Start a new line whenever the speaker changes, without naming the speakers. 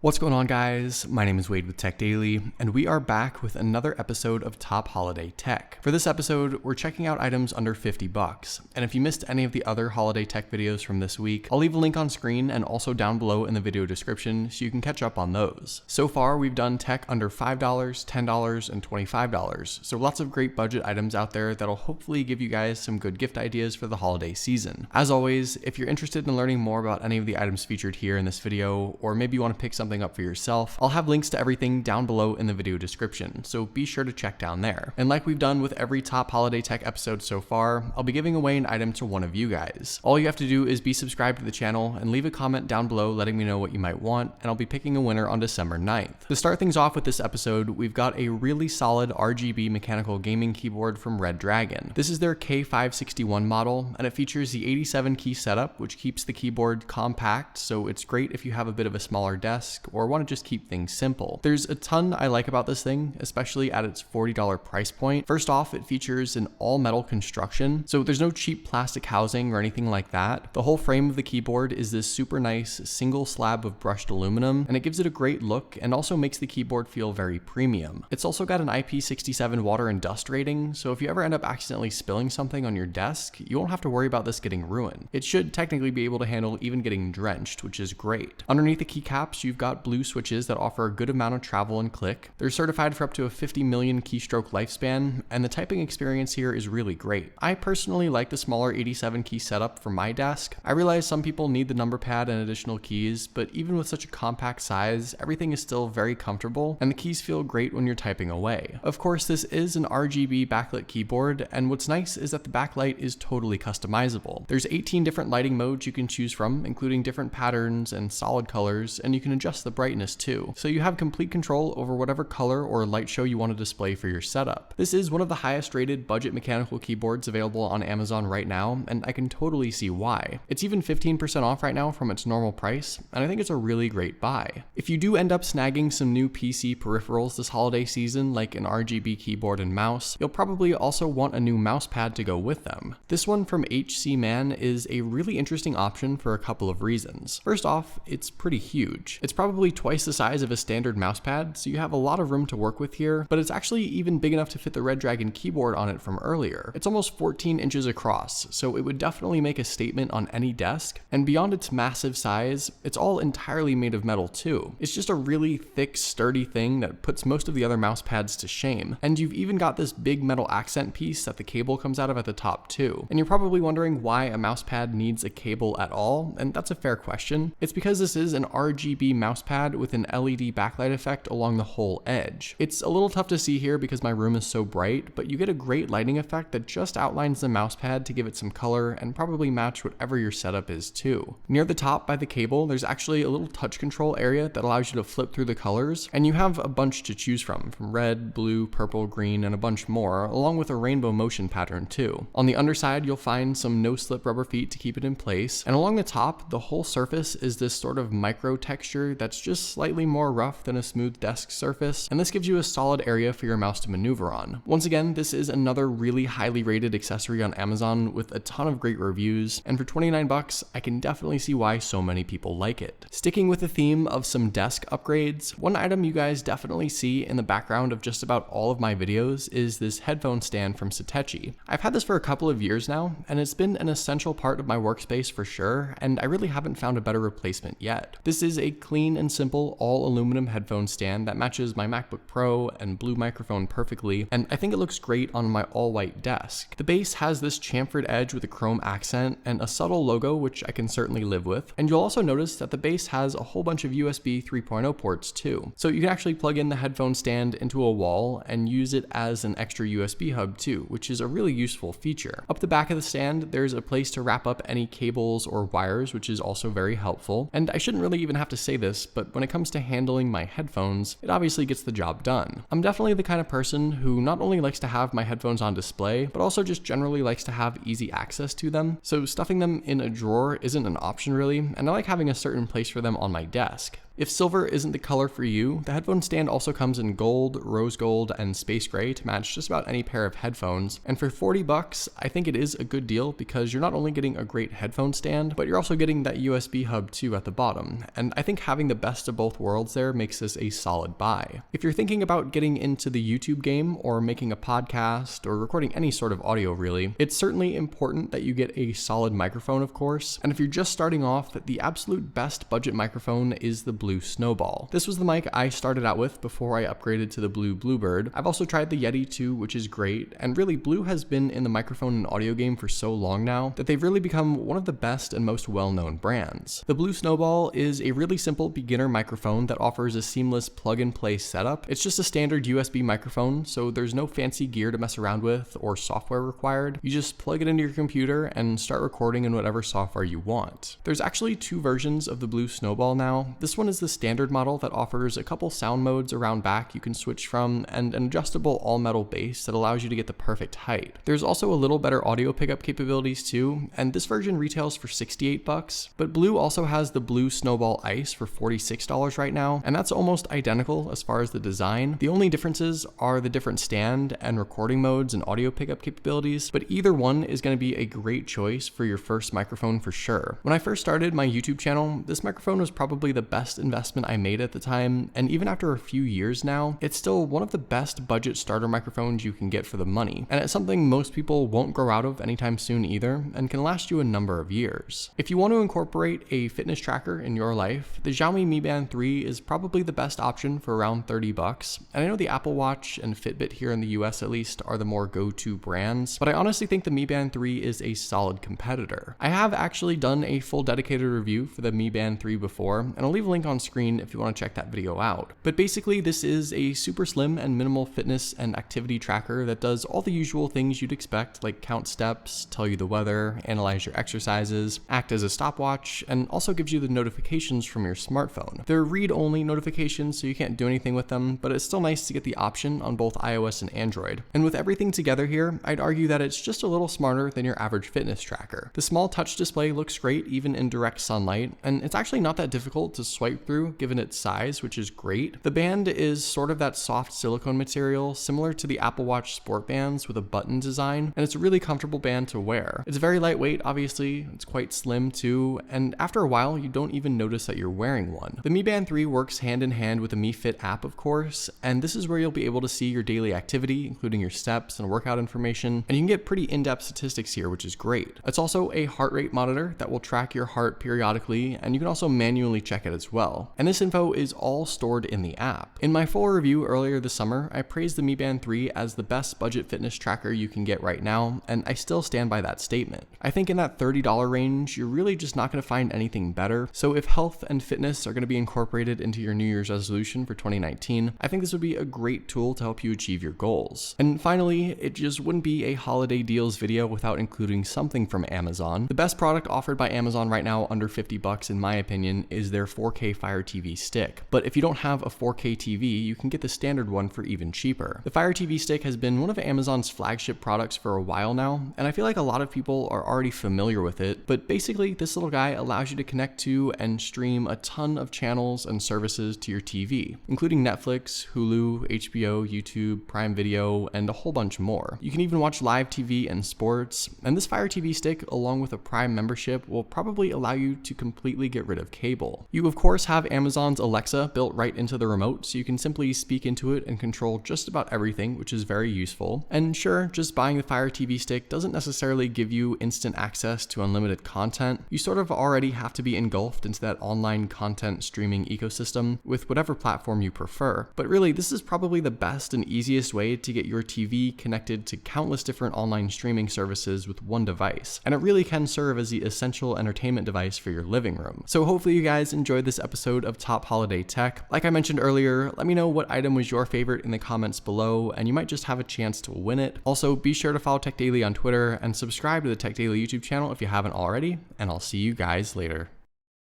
What's going on, guys? My name is Wade with Tech Daily, and we are back with another episode of Top Holiday Tech. For this episode, we're checking out items under $50, and if you missed any of the other holiday tech videos from this week, I'll leave a link on screen and also down below in the video description so you can catch up on those. So far, we've done tech under $5, $10, and $25, so lots of great budget items out there that'll hopefully give you guys some good gift ideas for the holiday season. As always, if you're interested in learning more about any of the items featured here in this video, or maybe you want to pick something up for yourself, I'll have links to everything down below in the video description, so be sure to check down there. And like we've done with every top holiday tech episode so far, I'll be giving away an item to one of you guys. All you have to do is be subscribed to the channel and leave a comment down below letting me know what you might want, and I'll be picking a winner on December 9th. To start things off with this episode, we've got a really solid RGB mechanical gaming keyboard from Red Dragon. This is their K561 model, and it features the 87 key setup, which keeps the keyboard compact, so it's great if you have a bit of a smaller desk or want to just keep things simple. There's a ton I like about this thing, especially at its $40 price point. First off, it features an all metal construction, so there's no cheap plastic housing or anything like that. The whole frame of the keyboard is this super nice single slab of brushed aluminum, and it gives it a great look and also makes the keyboard feel very premium. It's also got an IP67 water and dust rating, so if you ever end up accidentally spilling something on your desk, you won't have to worry about this getting ruined. It should technically be able to handle even getting drenched, which is great. Underneath the keycaps, you've got blue switches that offer a good amount of travel and click. They're certified for up to a 50 million keystroke lifespan, and the typing experience here is really great. I personally like the smaller 87 key setup for my desk. I realize some people need the number pad and additional keys, but even with such a compact size, everything is still very comfortable, and the keys feel great when you're typing away. Of course, this is an RGB backlit keyboard, and what's nice is that the backlight is totally customizable. There's 18 different lighting modes you can choose from, including different patterns and solid colors, and you can adjust the brightness too, so you have complete control over whatever color or light show you want to display for your setup. This is one of the highest rated budget mechanical keyboards available on Amazon right now, and I can totally see why. It's even 15% off right now from its normal price, and I think it's a really great buy. If you do end up snagging some new PC peripherals this holiday season, like an RGB keyboard and mouse, you'll probably also want a new mouse pad to go with them. This one from HC Man is a really interesting option for a couple of reasons. First off, it's pretty huge. It's probably twice the size of a standard mouse pad, so you have a lot of room to work with here, but it's actually even big enough to fit the Red Dragon keyboard on it from earlier. It's almost 14 inches across, so it would definitely make a statement on any desk, and beyond its massive size, it's all entirely made of metal too. It's just a really thick, sturdy thing that puts most of the other mouse pads to shame, and you've even got this big metal accent piece that the cable comes out of at the top too. And you're probably wondering why a mouse pad needs a cable at all, and that's a fair question. It's because this is an RGB mouse pad with an LED backlight effect along the whole edge. It's a little tough to see here because my room is so bright, but you get a great lighting effect that just outlines the mouse pad to give it some color and probably match whatever your setup is too. Near the top by the cable, there's actually a little touch control area that allows you to flip through the colors, and you have a bunch to choose from red, blue, purple, green, and a bunch more, along with a rainbow motion pattern too. On the underside, you'll find some no-slip rubber feet to keep it in place, and along the top, the whole surface is this sort of micro texture that's just slightly more rough than a smooth desk surface, and this gives you a solid area for your mouse to maneuver on. Once again, this is another really highly rated accessory on Amazon with a ton of great reviews, and for 29 bucks, I can definitely see why so many people like it. Sticking with the theme of some desk upgrades, one item you guys definitely see in the background of just about all of my videos is this headphone stand from Satechi. I've had this for a couple of years now, and it's been an essential part of my workspace for sure, and I really haven't found a better replacement yet. This is a clean and simple all aluminum headphone stand that matches my MacBook Pro and Blue microphone perfectly, and I think it looks great on my all-white desk. The base has this chamfered edge with a chrome accent and a subtle logo, which I can certainly live with, and you'll also notice that the base has a whole bunch of USB 3.0 ports too, so you can actually plug in the headphone stand into a wall and use it as an extra USB hub too, which is a really useful feature. Up the back of the stand, there's a place to wrap up any cables or wires, which is also very helpful, and I shouldn't really even have to say this, but when it comes to handling my headphones, it obviously gets the job done. I'm definitely the kind of person who not only likes to have my headphones on display, but also just generally likes to have easy access to them, so stuffing them in a drawer isn't an option really, and I like having a certain place for them on my desk. If silver isn't the color for you, the headphone stand also comes in gold, rose gold, and space gray to match just about any pair of headphones. And for 40 bucks, I think it is a good deal because you're not only getting a great headphone stand, but you're also getting that USB hub too at the bottom. And I think having the best of both worlds there makes this a solid buy. If you're thinking about getting into the YouTube game or making a podcast or recording any sort of audio really, it's certainly important that you get a solid microphone, of course. And if you're just starting off, the absolute best budget microphone is the Blue Snowball. This was the mic I started out with before I upgraded to the Blue Bluebird. I've also tried the Yeti too, which is great, and really Blue has been in the microphone and audio game for so long now that they've really become one of the best and most well-known brands. The Blue Snowball is a really simple beginner microphone that offers a seamless plug-and-play setup. It's just a standard USB microphone, so there's no fancy gear to mess around with or software required. You just plug it into your computer and start recording in whatever software you want. There's actually two versions of the Blue Snowball now. This one is the standard model that offers a couple sound modes around back you can switch from and an adjustable all-metal bass that allows you to get the perfect height. There's also a little better audio pickup capabilities too, and this version retails for 68 bucks, but Blue also has the Blue Snowball Ice for $46 right now, and that's almost identical as far as the design. The only differences are the different stand and recording modes and audio pickup capabilities, but either one is going to be a great choice for your first microphone for sure. When I first started my YouTube channel, this microphone was probably the best investment I made at the time, and even after a few years now, it's still one of the best budget starter microphones you can get for the money, and it's something most people won't grow out of anytime soon either, and can last you a number of years. If you want to incorporate a fitness tracker in your life, the Xiaomi Mi Band 3 is probably the best option for around 30 bucks, and I know the Apple Watch and Fitbit here in the US at least are the more go-to brands, but I honestly think the Mi Band 3 is a solid competitor. I have actually done a full dedicated review for the Mi Band 3 before, and I'll leave a link on screen if you want to check that video out. But basically, this is a super slim and minimal fitness and activity tracker that does all the usual things you'd expect, like count steps, tell you the weather, analyze your exercises, act as a stopwatch, and also gives you the notifications from your smartphone. They're read-only notifications, so you can't do anything with them, but it's still nice to get the option on both iOS and Android. And with everything together here, I'd argue that it's just a little smarter than your average fitness tracker. The small touch display looks great even in direct sunlight, and it's actually not that difficult to swipe through given its size, which is great. The band is sort of that soft silicone material similar to the Apple Watch Sport bands with a button design, and it's a really comfortable band to wear. It's very lightweight, obviously, it's quite slim too, and after a while you don't even notice that you're wearing one. The Mi Band 3 works hand in hand with the Mi Fit app, of course, and this is where you'll be able to see your daily activity, including your steps and workout information, and you can get pretty in-depth statistics here, which is great. It's also a heart rate monitor that will track your heart periodically, and you can also manually check it as well. And this info is all stored in the app. In my full review earlier this summer, I praised the Mi Band 3 as the best budget fitness tracker you can get right now, and I still stand by that statement. I think in that $30 range, you're really just not going to find anything better. So if health and fitness are going to be incorporated into your New Year's resolution for 2019, I think this would be a great tool to help you achieve your goals. And finally, it just wouldn't be a holiday deals video without including something from Amazon. The best product offered by Amazon right now under 50 bucks in my opinion is their 4K Fire TV stick. But if you don't have a 4K TV, you can get the standard one for even cheaper. The Fire TV stick has been one of Amazon's flagship products for a while now, and I feel like a lot of people are already familiar with it, but basically this little guy allows you to connect to and stream a ton of channels and services to your TV, including Netflix, Hulu, HBO, YouTube, Prime Video, and a whole bunch more. You can even watch live TV and sports, and this Fire TV stick, along with a Prime membership, will probably allow you to completely get rid of cable. You of course have Amazon's Alexa built right into the remote, so you can simply speak into it and control just about everything, which is very useful. And sure, just buying the Fire TV stick doesn't necessarily give you instant access to unlimited content. You sort of already have to be engulfed into that online content streaming ecosystem with whatever platform you prefer. But really, this is probably the best and easiest way to get your TV connected to countless different online streaming services with one device. And it really can serve as the essential entertainment device for your living room. So hopefully you guys enjoyed this episode of Top Holiday Tech. Like I mentioned earlier, let me know what item was your favorite in the comments below, and you might just have a chance to win it. Also, be sure to follow Tech Daily on Twitter and subscribe to the Tech Daily YouTube channel if you haven't already, and I'll see you guys later.